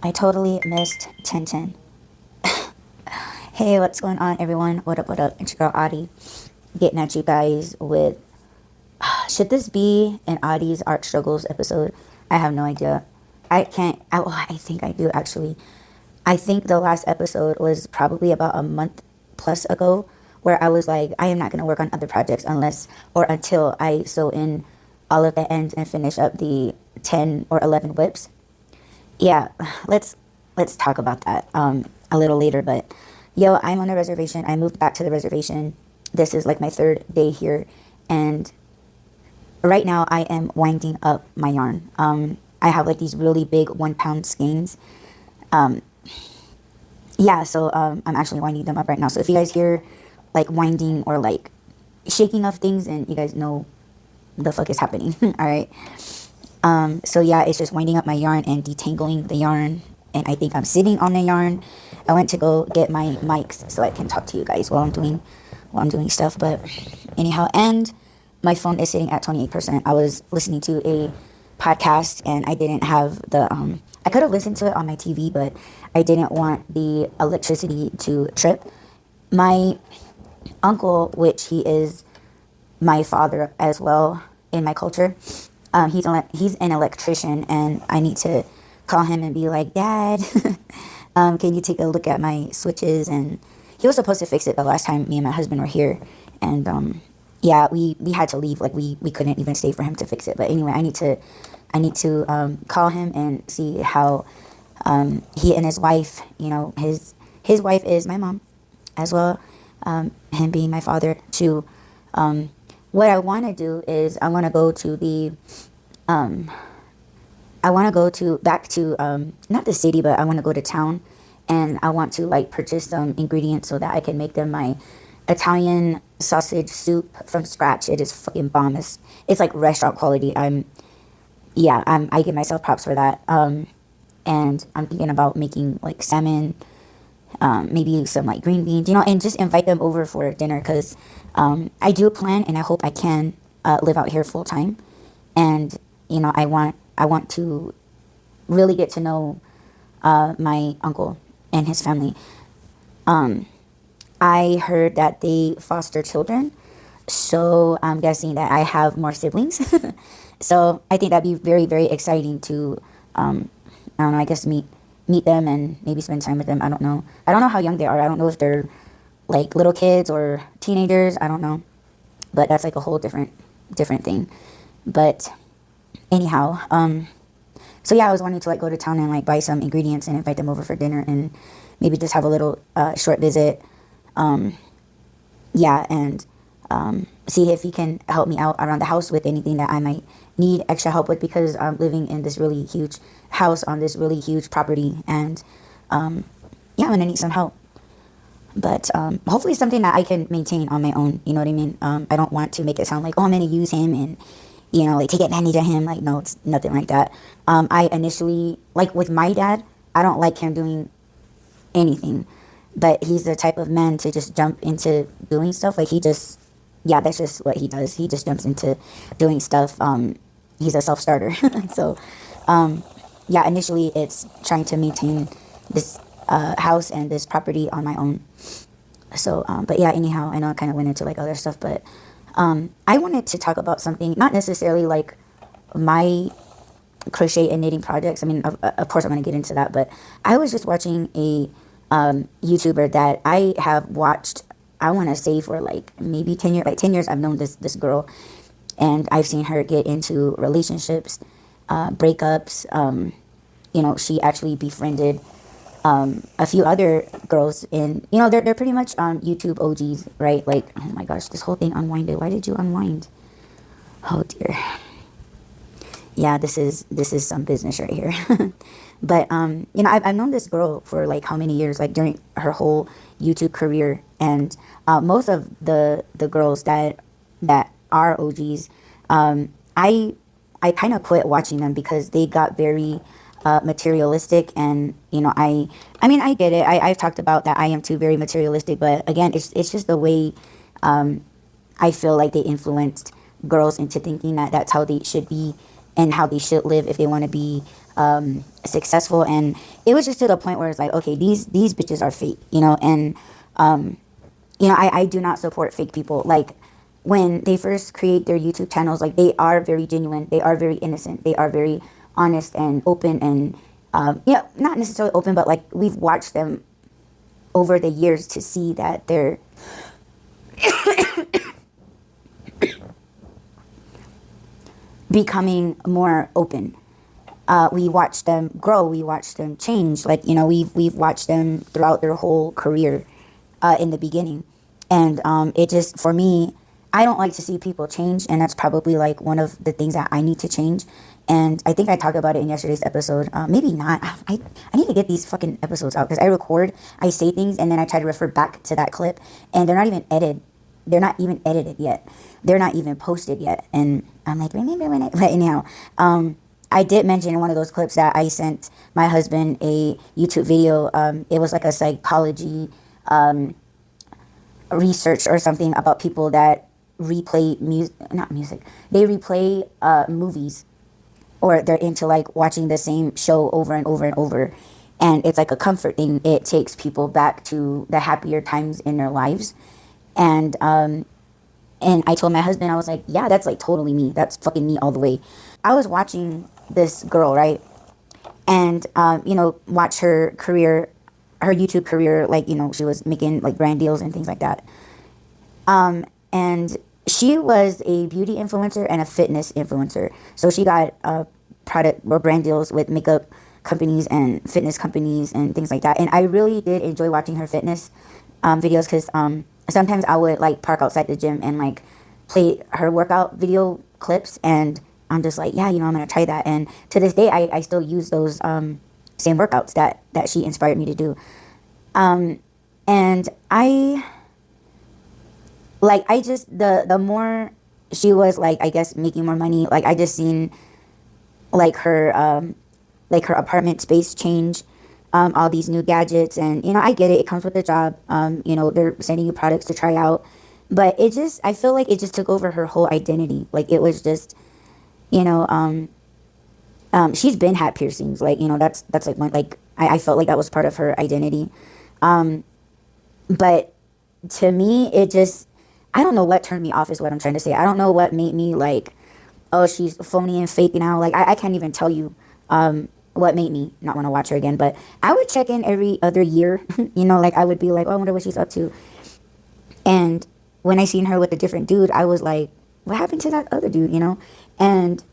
I totally missed 1010. Hey, what's going on, everyone? What up, what up? It's your girl, Audie, getting at you guys with should this be an Audie's Art Struggles episode? I have no idea. I can't, I think I do actually. I think the last episode was probably about a month plus ago where I was like, I am not going to work on other projects unless or until I sew in all of the ends and finish up the 10 or 11 whips. Yeah, let's talk about that a little later. But yo, I'm on a reservation. I moved back to the reservation. This is like my third day here, and right now I am winding up my yarn. I have like these really big 1 pound skeins. Yeah, so I'm actually winding them up right now. So if you guys hear like winding or like shaking of things, and you guys know the fuck is happening. All right. So yeah, it's just winding up my yarn and detangling the yarn. And I think I'm sitting on the yarn. I went to go get my mics so I can talk to you guys while I'm doing stuff. But anyhow, and my phone is sitting at 28%. I was listening to a podcast and I didn't have the I could have listened to it on my TV, but I didn't want the electricity to trip. My uncle, which he is my father as well in my culture, he's an electrician, and I need to call him and be like, Dad, can you take a look at my switches? And he was supposed to fix it the last time me and my husband were here, and yeah, we had to leave. Like we couldn't even stay for him to fix it. But anyway, I need to call him and see how he and his wife, his wife is my mom as well, him being my father too. What I want to do is I want to go to the I want to go to back to not the city, but I want to go to town, and I want to like purchase some ingredients so that I can make them my Italian sausage soup from scratch. It is fucking bomb. It's like restaurant quality. I give myself props for that. And I'm thinking about making like salmon, maybe some like green beans, and just invite them over for dinner, because I do plan and I hope I can live out here full time, and I want to really get to know my uncle and his family. I heard that they foster children, so I'm guessing that I have more siblings. So I think that'd be very, very exciting to, I don't know, I guess meet them and maybe spend time with them. I don't know. I don't know how young they are. I don't know if they're like little kids or teenagers. I don't know. But that's like a whole different thing. But anyhow, so yeah, I was wanting to like go to town and like buy some ingredients and invite them over for dinner and maybe just have a little short visit. Yeah, and see if he can help me out around the house with anything that I might need extra help with, because I'm living in this really huge house on this really huge property, and yeah, I'm gonna need some help. But hopefully something that I can maintain on my own. You know what I mean? I don't want to make it sound like, oh, I'm gonna use him and like take advantage of him. Like, no, it's nothing like that. I initially, like with my dad, I don't like him doing anything, but he's the type of man to just jump into doing stuff. Like that's just what he does. He just jumps into doing stuff. He's a self-starter. So, yeah, initially it's trying to maintain this house and this property on my own. So, but yeah, anyhow, I know I kind of went into like other stuff, but I wanted to talk about something, not necessarily like my crochet and knitting projects. I mean, of course I'm going to get into that, but I was just watching a YouTuber that I have watched, I want to say for like maybe 10 years, like 10 years I've known this girl, and I've seen her get into relationships, breakups. She actually befriended a few other girls, and they're pretty much YouTube OGs, right? Like, oh my gosh, this whole thing unwinded. Why did you unwind? Oh dear. Yeah, this is some business right here. But I've known this girl for like how many years, like during her whole YouTube career, and most of the girls that are OGs, I kind of quit watching them because they got very materialistic, and I mean, I get it. I've talked about that I am too very materialistic, but again, it's just the way I feel like they influenced girls into thinking that that's how they should be and how they should live if they want to be successful. And it was just to the point where it's like, okay, these bitches are fake, you know. And I do not support fake people. Like, when they first create their YouTube channels, like, they are very genuine, they are very innocent, they are very honest and open, and not necessarily open, but like, we've watched them over the years to see that they're becoming more open. We watch them grow, we watch them change. Like, we've watched them throughout their whole career in the beginning. And it just, for me, I don't like to see people change, and that's probably like one of the things that I need to change. And I think I talked about it in yesterday's episode. Maybe not. I need to get these fucking episodes out, because I record, I say things, and then I try to refer back to that clip, and they're not even edited. They're not even edited yet. They're not even posted yet. And I'm like, remember when but anyhow, I did mention in one of those clips that I sent my husband a YouTube video. It was like a psychology research or something about people that replay they replay movies, or they're into like watching the same show over and over and over, and it's like a comfort thing. It takes people back to the happier times in their lives. And I told my husband, I was like, yeah, that's like totally me, that's fucking me all the way. I was watching this girl, right, and watch her career, her YouTube career, like, she was making like brand deals and things like that. And she was a beauty influencer and a fitness influencer. So she got product or brand deals with makeup companies and fitness companies and things like that. And I really did enjoy watching her fitness videos, because sometimes I would like park outside the gym and like play her workout video clips, and I'm just like, yeah, I'm gonna try that. And to this day, I still use those same workouts that she inspired me to do. And I just, the more she was like, I guess, making more money, like, I just seen like her apartment space change, all these new gadgets. And I get it, it comes with the job. They're sending you products to try out, but I feel like it just took over her whole identity. Like, it was just, she's been had piercings, like, that's like one, like, I felt like that was part of her identity. But to me, it just, I don't know what turned me off, is what I'm trying to say. I don't know what made me like, oh, she's phony and fake now. Like, I can't even tell you what made me not want to watch her again. But I would check in every other year, like, I would be like, oh, I wonder what she's up to. And when I seen her with a different dude, I was like, what happened to that other dude, And,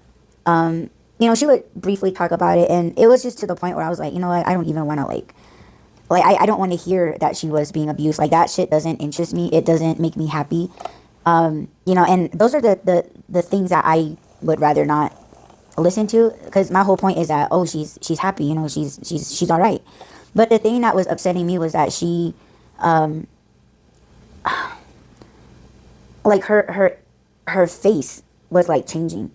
she would briefly talk about it. And it was just to the point where I was like, you know what, I don't even want to like I don't want to hear that she was being abused. Like, that shit doesn't interest me. It doesn't make me happy. And those are the things that I would rather not listen to, because my whole point is that, oh, she's happy, she's all right. But the thing that was upsetting me was that she, like, her face was like changing.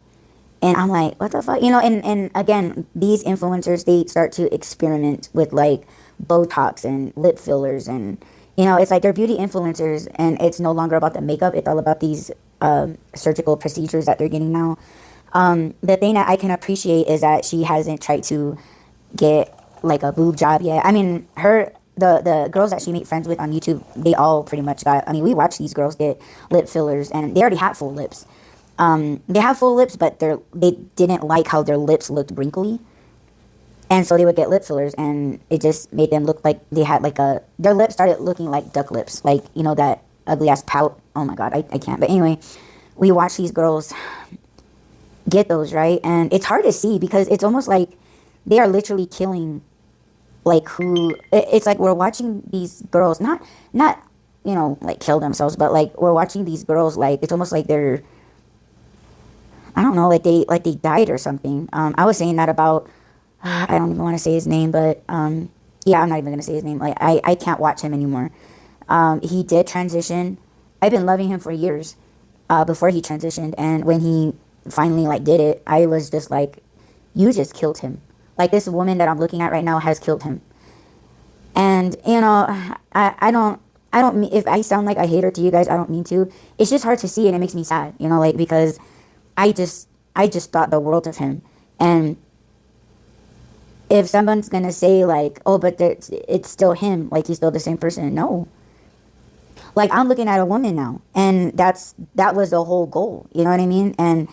And I'm like, what the fuck? And again, these influencers, they start to experiment with like Botox and lip fillers, and it's like they're beauty influencers, and it's no longer about the makeup, it's all about these surgical procedures that they're getting now. The thing that I can appreciate is that she hasn't tried to get like a boob job yet. I mean, the girls that she made friends with on YouTube, they all pretty much got, we watched these girls get lip fillers, and they already had full lips. They have full lips, but they didn't like how their lips looked wrinkly. And so they would get lip fillers, and it just made them look like they had like their lips started looking like duck lips. Like, that ugly ass pout. Oh my God, I can't. But anyway, we watch these girls get those, right? And it's hard to see, because it's almost like they are literally killing, like, it's like we're watching these girls, not, like kill themselves, but like we're watching these girls, like, it's almost like they're, I don't know, like they died or something. I was saying that about, I don't even want to say his name, but yeah, I'm not even going to say his name. Like, I can't watch him anymore. He did transition. I've been loving him for years before he transitioned. And when he finally like did it, I was just like, you just killed him. Like, this woman that I'm looking at right now has killed him. And, I don't, if I sound like a hater to you guys, I don't mean to. It's just hard to see, and it makes me sad, like, because I just, I just thought the world of him. And if someone's gonna say like, oh, but it's still him, like he's still the same person, no. Like, I'm looking at a woman now, and that was the whole goal, you know what I mean? And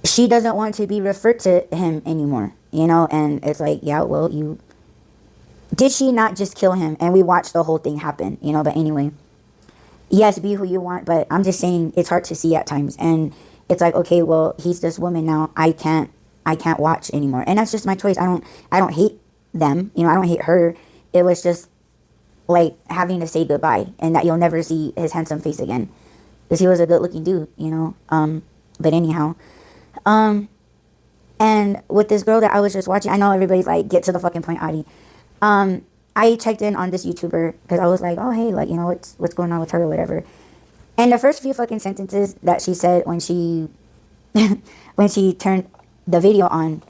she doesn't want to be referred to him anymore, you know? And it's like, yeah, well, did she not just kill him? And we watched the whole thing happen, you know? But anyway, yes, be who you want, but I'm just saying it's hard to see at times. And it's like, okay, well, he's this woman now. I can't watch anymore. And that's just my choice. I don't hate them, you know? I don't hate her. It was just like having to say goodbye, and that you'll never see his handsome face again, because he was a good looking dude, you know? But anyhow, and with this girl that I was just watching, I know everybody's like, get to the fucking point, Audie. I checked in on this YouTuber because I was like, oh, hey, like, you know, what's going on with her or whatever. And the first few fucking sentences that she said when she when she turned the video on,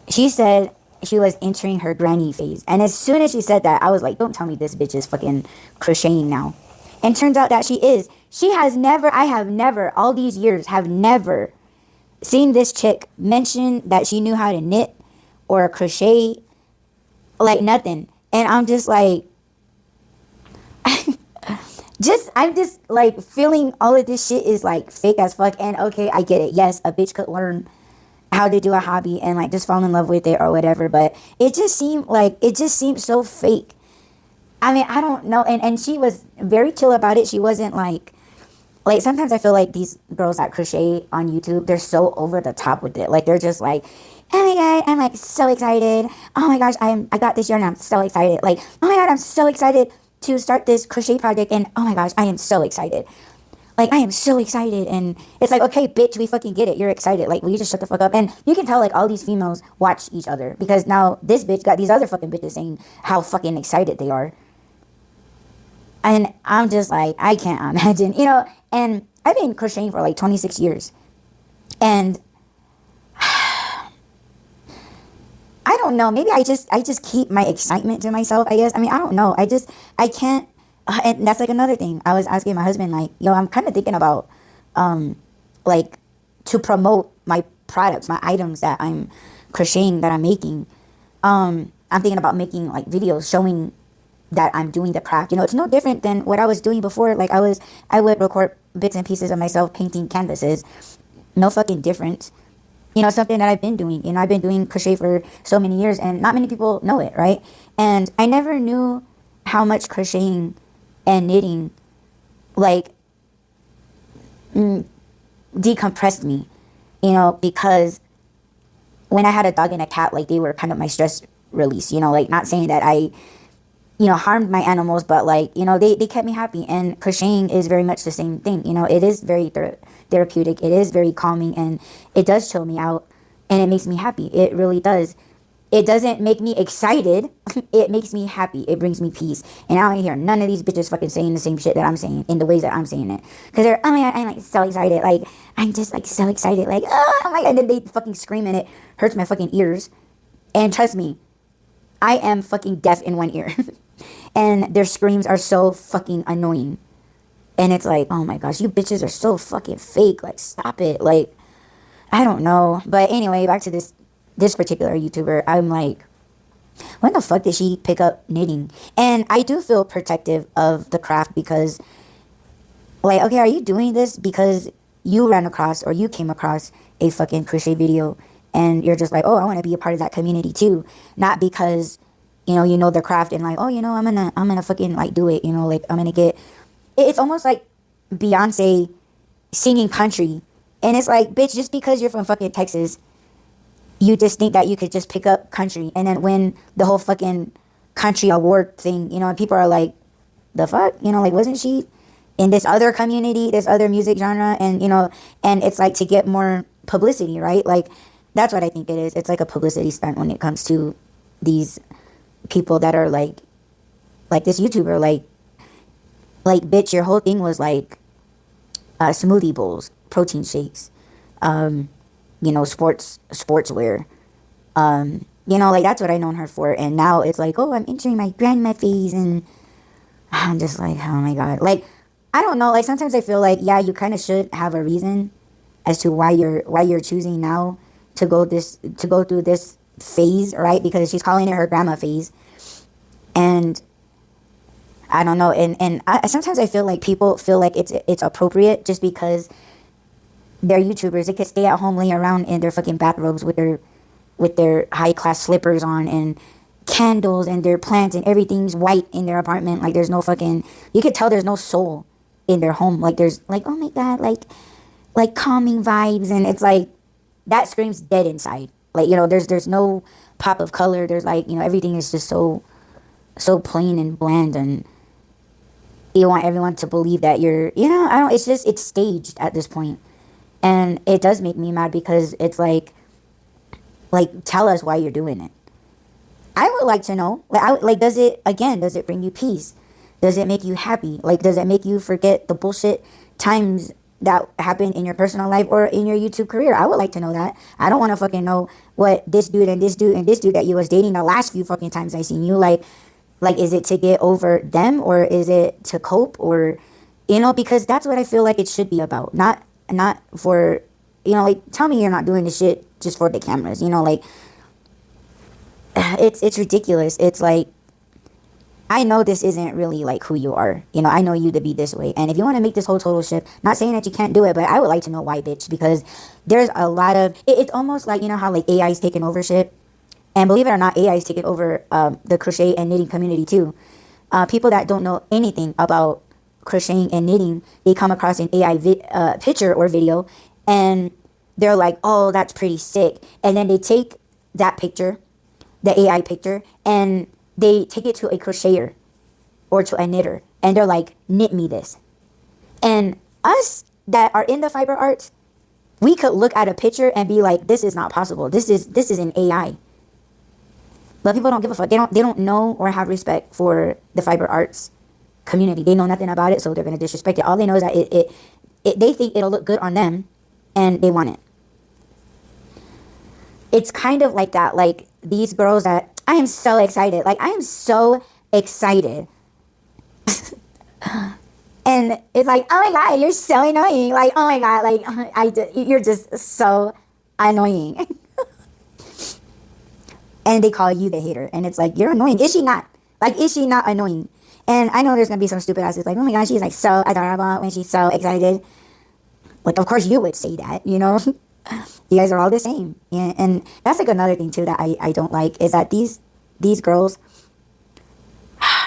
she said she was entering her granny phase. And as soon as she said that, I was like, don't tell me this bitch is fucking crocheting now. And turns out that she is. I have never, all these years, have never seen this chick mention that she knew how to knit or crochet, like nothing. And I'm just like, I'm just like feeling all of this shit is like fake as fuck. And okay, I get it. Yes, a bitch could learn how to do a hobby and like just fall in love with it or whatever. But it just seemed so fake. I mean, I don't know. And she was very chill about it. She wasn't like sometimes I feel like these girls that crochet on YouTube, they're so over the top with it. Like they're just like, oh my god, I'm like so excited. Oh my gosh, I got this yarn and I'm so excited. Like, oh my god, I'm so excited to start this crochet project, and oh my gosh, I am so excited. Like, I am so excited. And it's like, okay, bitch, we fucking get it. You're excited. Like, will you just shut the fuck up? And you can tell, like, all these females watch each other, because now this bitch got these other fucking bitches saying how fucking excited they are. And I'm just like, I can't imagine, you know. And I've been crocheting for like 26 years. And I don't know. Maybe I just keep my excitement to myself, I guess. I mean, I don't know. I can't. And that's like another thing. I was asking my husband, like, yo, I'm kind of thinking about, like, to promote my products, my items that I'm crocheting, that I'm making. I'm thinking about making, like, videos showing that I'm doing the craft. You know, it's no different than what I was doing before. Like, I would record bits and pieces of myself painting canvases. No fucking difference. You know, something that I've been doing. You know, I've been doing crochet for so many years, and not many people know it, right? And I never knew how much crocheting and knitting, like, decompressed me, you know, because when I had a dog and a cat, like, they were kind of my stress release, you know, like, not saying that I, you know, harmed my animals, but, like, you know, they kept me happy. And crocheting is very much the same thing. You know, it is very therapeutic. It is very calming, and it does chill me out, and it makes me happy. It really does. It doesn't make me excited. It makes me happy. It brings me peace. And I don't hear none of these bitches fucking saying the same shit that I'm saying in the ways that I'm saying it. Because they're, oh my god, I'm like so excited. Like, I'm just like so excited. Like, oh my god. And then they fucking scream, and it hurts my fucking ears. And trust me, I am fucking deaf in one ear. And their screams are so fucking annoying. And it's like, oh my gosh, you bitches are so fucking fake. Like, stop it. Like, I don't know. But anyway, back to this particular YouTuber. I'm like, when the fuck did she pick up knitting? And I do feel protective of the craft, because, like, okay, are you doing this because you ran across or you came across a fucking crochet video and you're just like, oh, I want to be a part of that community too? Not because, you know the craft and like, oh, you know, I'm gonna fucking like do it, you know, like I'm gonna get, it's almost like Beyonce singing country. And it's like, bitch, just because you're from fucking Texas, you just think that you could just pick up country and then win the whole fucking country award thing, you know, and people are like, the fuck? You know, like, wasn't she in this other community, this other music genre? And, you know, and it's like to get more publicity, right? Like, that's what I think it is. It's like a publicity stunt when it comes to these people that are like this YouTuber, like, bitch, your whole thing was like smoothie bowls, protein shakes, you know, sportswear. You know, like, that's what I known her for. And now it's like, oh, I'm entering my grandma phase. And I'm just like, oh my God. Like, I don't know. Like, sometimes I feel like, yeah, you kind of should have a reason as to why you're choosing now to go through this phase, right? Because she's calling it her grandma phase. And I don't know, and sometimes I feel like people feel like it's appropriate just because they're YouTubers. They could stay at home laying around in their fucking bathrobes with their high class slippers on and candles and their plants, and everything's white in their apartment. Like there's no fucking, you could tell there's no soul in their home. Like there's like, oh my god, like calming vibes, and it's like that screams dead inside. Like, you know, there's no pop of color. There's like, you know, everything is just so plain and bland, and you want everyone to believe that you're, you know, I don't, it's just, it's staged at this point. And it does make me mad because it's like tell us why you're doing it. I would like to know, does it bring you peace? Does it make you happy? Like, does it make you forget the bullshit times that happen in your personal life or in your YouTube career? I would like to know that. I don't want to fucking know what this dude and this dude and this dude that you was dating the last few fucking times I seen you, like, is it to get over them, or is it to cope, or, you know, because that's what I feel like it should be about. Not for, you know, like, tell me you're not doing this shit just for the cameras, you know, like, it's ridiculous. It's like, I know this isn't really like who you are, you know, I know you to be this way, and if you want to make this whole total shift, not saying that you can't do it, but I would like to know why, bitch, because there's a lot of, it's almost like, you know how like AI is taking over shit. And believe it or not, AI is taking over the crochet and knitting community too. People that don't know anything about crocheting and knitting, they come across an AI picture or video, and they're like, oh, that's pretty sick. And then they take that picture, the AI picture, and they take it to a crocheter or to a knitter, and they're like, knit me this. And us that are in the fiber arts, we could look at a picture and be like, this is not possible. This is an AI. But people don't give a fuck. They don't know or have respect for the fiber arts community. They know nothing about it, so they're gonna disrespect it. All they know is that they think it'll look good on them, and they want it. It's kind of like that. Like these girls that I am so excited. Like I am so excited, and it's like, oh my god, you're so annoying. Like, oh my god, like you're just so annoying. And they call you the hater. And it's like, you're annoying. Is she not? Like, is she not annoying? And I know there's going to be some stupid asses like, oh my god, she's like so adorable when she's so excited. Like, of course you would say that, you know? You guys are all the same. Yeah, and that's like another thing too that I don't like is that these girls,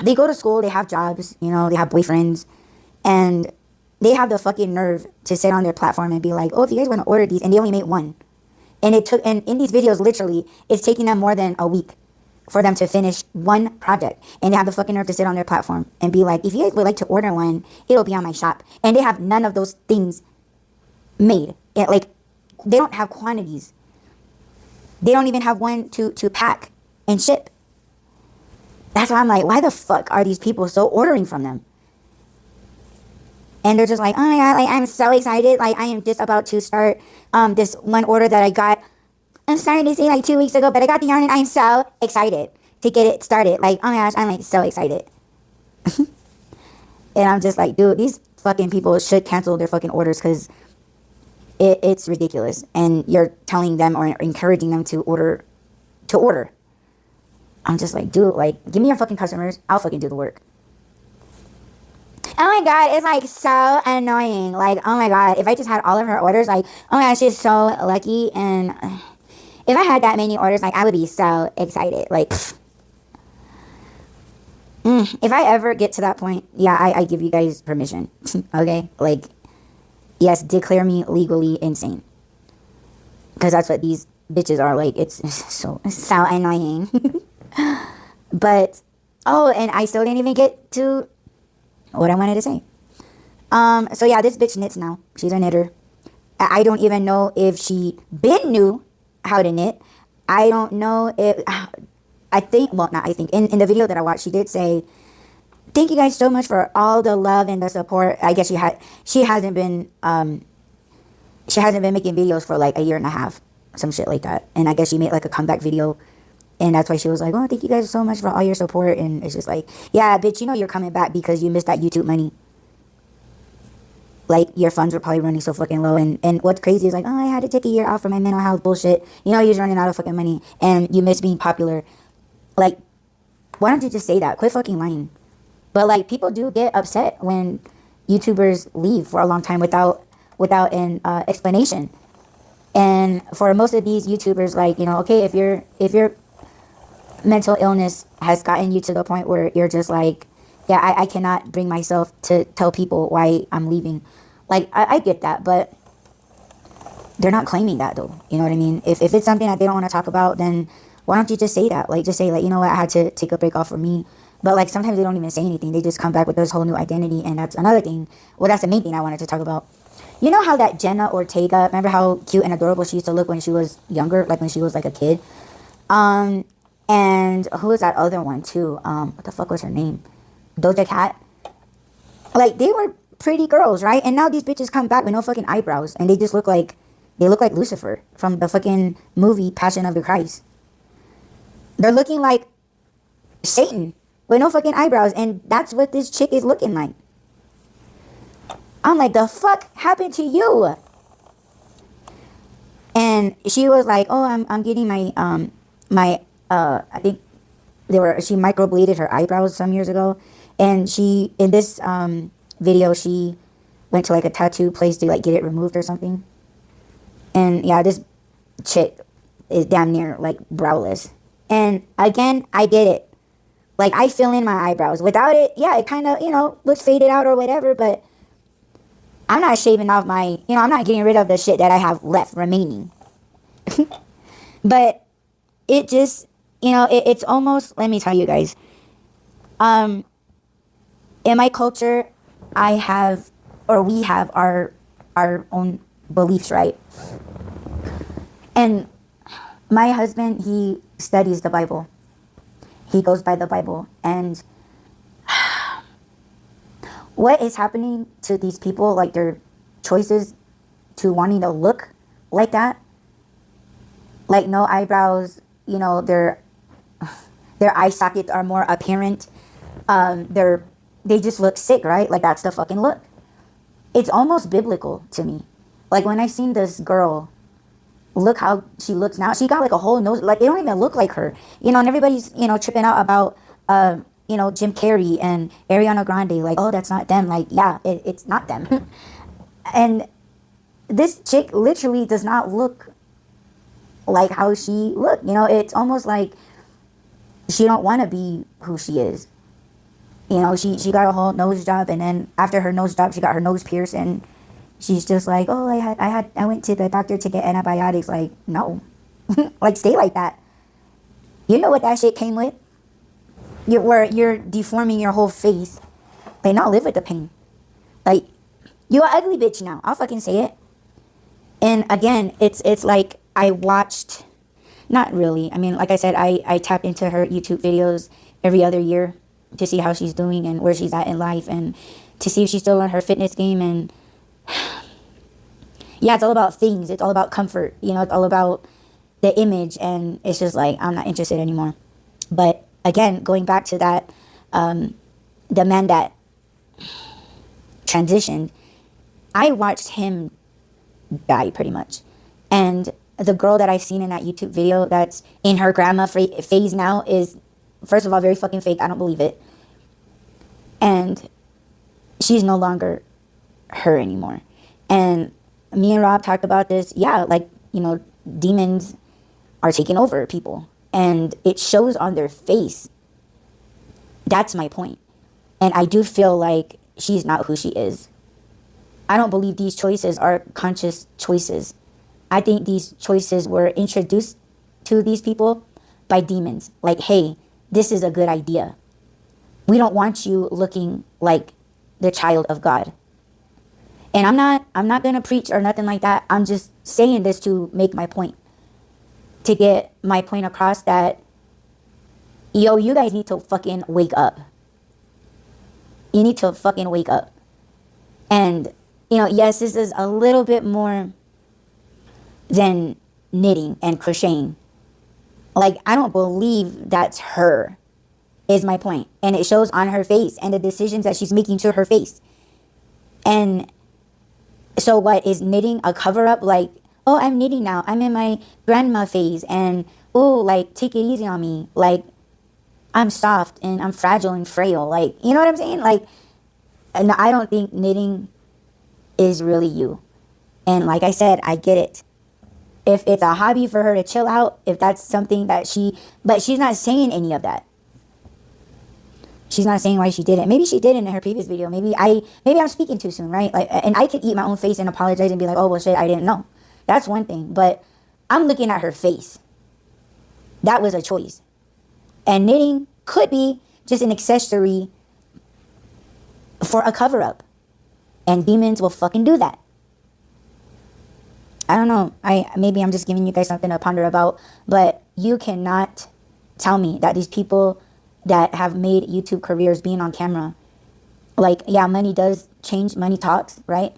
they go to school, they have jobs, you know, they have boyfriends, and they have the fucking nerve to sit on their platform and be like, oh, if you guys want to order these, and they only made one. And in these videos, literally, it's taking them more than a week for them to finish one project. And they have the fucking nerve to sit on their platform and be like, if you guys would like to order one, it'll be on my shop. And they have none of those things made. Like, they don't have quantities. They don't even have one to pack and ship. That's why I'm like, why the fuck are these people so ordering from them? And they're just like, oh my god, like, I'm so excited. Like, I am just about to start this one order that I got. I'm starting to say like 2 weeks ago, but I got the yarn and I'm so excited to get it started. Like, oh my gosh, I'm like so excited. And I'm just like, dude, these fucking people should cancel their fucking orders because it's ridiculous. And you're telling them or encouraging them to order. I'm just like, dude, like, give me your fucking customers. I'll fucking do the work. Oh my god, it's like so annoying. Like, oh my god, if I just had all of her orders, like, oh my gosh, she's so lucky. And if I had that many orders, like, I would be so excited. Like, if I ever get to that point, yeah, I give you guys permission. Okay? Like, yes, declare me legally insane. Because that's what these bitches are. Like, it's so annoying. But, oh, and I still didn't even get to what I wanted to say. So yeah, this bitch knits now. She's a knitter. I don't even know if she knew how to knit. I don't know if, in the video that I watched, she did say, thank you guys so much for all the love and the support. I guess she hasn't been making videos for like a year and a half, some shit like that. And I guess she made like a comeback video. And that's why she was like, oh, thank you guys so much for all your support. And it's just like, yeah, bitch, you know you're coming back because you missed that YouTube money. like your funds were probably running so fucking low. And what's crazy is like, oh, I had to take a year off for my mental health bullshit. You know, you're running out of fucking money and you miss being popular. Like, why don't you just say that? Quit fucking lying. But like, people do get upset when YouTubers leave for a long time without an explanation. And for most of these YouTubers, like, you know, okay, if your mental illness has gotten you to the point where you're just like, yeah, I cannot bring myself to tell people why I'm leaving. Like, I get that, but they're not claiming that though. You know what I mean? If it's something that they don't want to talk about, then why don't you just say that? Like, just say, like, you know what, I had to take a break off for me. But like, sometimes they don't even say anything. They just come back with this whole new identity, and that's another thing. Well, that's the main thing I wanted to talk about. You know how that Jenna Ortega, remember how cute and adorable she used to look when she was younger, like when she was like a kid? And who was that other one too? What the fuck was her name? Doja Cat. Like, they were pretty girls, right? And now these bitches come back with no fucking eyebrows, and they just look like Lucifer from the fucking movie Passion of the Christ. They're looking like Satan with no fucking eyebrows, and that's what this chick is looking like. I'm like, the fuck happened to you? And she was like, oh, I'm getting my I think she microbladed her eyebrows some years ago, and she, in this video, she went to like a tattoo place to like get it removed or something. And yeah, this chick is damn near like browless. And again, I get it. Like, I fill in my eyebrows. Without it, yeah, it kind of, you know, looks faded out or whatever, but I'm not shaving off my, you know, I'm not getting rid of the shit that I have left remaining. But it just, you know, it's almost, let me tell you guys, in my culture, I have, or we have our own beliefs, right? And my husband, he studies the Bible. He goes by the Bible. And what is happening to these people, like their choices to wanting to look like that, like no eyebrows, you know, their eye sockets are more apparent. They just look sick, right? Like, that's the fucking look. It's almost biblical to me. Like, when I seen this girl, look how she looks now. She got like a whole nose. Like, they don't even look like her. You know, and everybody's, you know, tripping out about, you know, Jim Carrey and Ariana Grande. Like, oh, that's not them. Like, yeah, it's not them. And this chick literally does not look like how she looked. You know, it's almost like she don't want to be who she is. You know, she got a whole nose job, and then after her nose job, she got her nose pierced, and she's just like, oh, I went to the doctor to get antibiotics. Like, no. Like, stay like that. You know what that shit came with? You're deforming your whole face. Like, not live with the pain. Like, you're an ugly bitch now. I'll fucking say it. And again, it's like, I watched, not really. I mean, like I said, I tap into her YouTube videos every other year to see how she's doing and where she's at in life, and to see if she's still on her fitness game. And yeah, it's all about things. It's all about comfort. You know, it's all about the image, and it's just like, I'm not interested anymore. But again, going back to that, the man that transitioned, I watched him die pretty much. And the girl that I've seen in that YouTube video that's in her grandma phase now is, first of all, very fucking fake. I don't believe it. And she's no longer her anymore. And me and Rob talked about this. Yeah, like, you know, demons are taking over people. And it shows on their face. That's my point. And I do feel like she's not who she is. I don't believe these choices are conscious choices. I think these choices were introduced to these people by demons. Like, hey, this is a good idea. We don't want you looking like the child of God. And I'm not going to preach or nothing like that. I'm just saying this to make my point. To get my point across that, yo, you guys need to fucking wake up. You need to fucking wake up. And, you know, yes, this is a little bit more than knitting and crocheting. Like, I don't believe that's her, is my point. And it shows on her face and the decisions that she's making to her face. And So what, is knitting a cover up? Like, oh, I'm knitting now, I'm in my grandma phase, and oh, like, take it easy on me, like, I'm soft and I'm fragile and frail, like, you know what I'm saying? Like, and I don't think knitting is really you. And like I said, I get it. If it's a hobby for her to chill out, if that's something that but she's not saying any of that. She's not saying why she did it. Maybe she did it in her previous video. Maybe I'm speaking too soon, right? Like, and I could eat my own face and apologize and be like, oh, well, shit, I didn't know. That's one thing. But I'm looking at her face. That was a choice. And knitting could be just an accessory for a cover-up. And demons will fucking do that. I don't know. Maybe I'm just giving you guys something to ponder about. But you cannot tell me that these people that have made YouTube careers being on camera, like, yeah, money does change, money talks, right?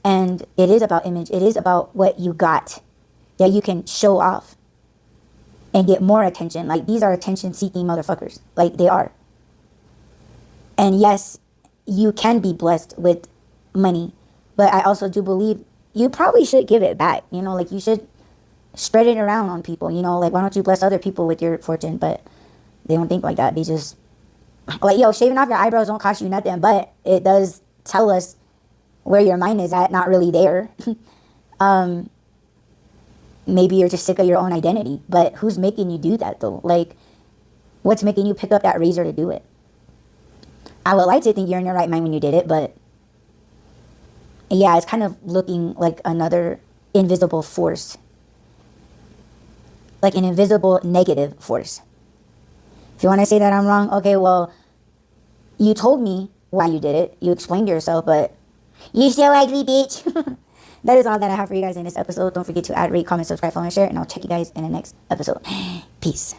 And it is about image. It is about what you got that you can show off and get more attention. Like, these are attention-seeking motherfuckers. Like, they are. And yes, you can be blessed with money, but I also do believe you probably should give it back. You know, like, you should spread it around on people. You know, like, why don't you bless other people with your fortune? But they don't think like that. They just, like, yo, shaving off your eyebrows don't cost you nothing, but it does tell us where your mind is at, not really there. Maybe you're just sick of your own identity, but who's making you do that, though? Like, what's making you pick up that razor to do it? I would like to think you're in your right mind when you did it, but yeah, it's kind of looking like another invisible force, like an invisible negative force. If you want to say that I'm wrong, okay, well, you told me why you did it. You explained yourself, but you still ugly, bitch. That is all that I have for you guys in this episode. Don't forget to add, rate, comment, subscribe, follow, and share, and I'll check you guys in the next episode. Peace.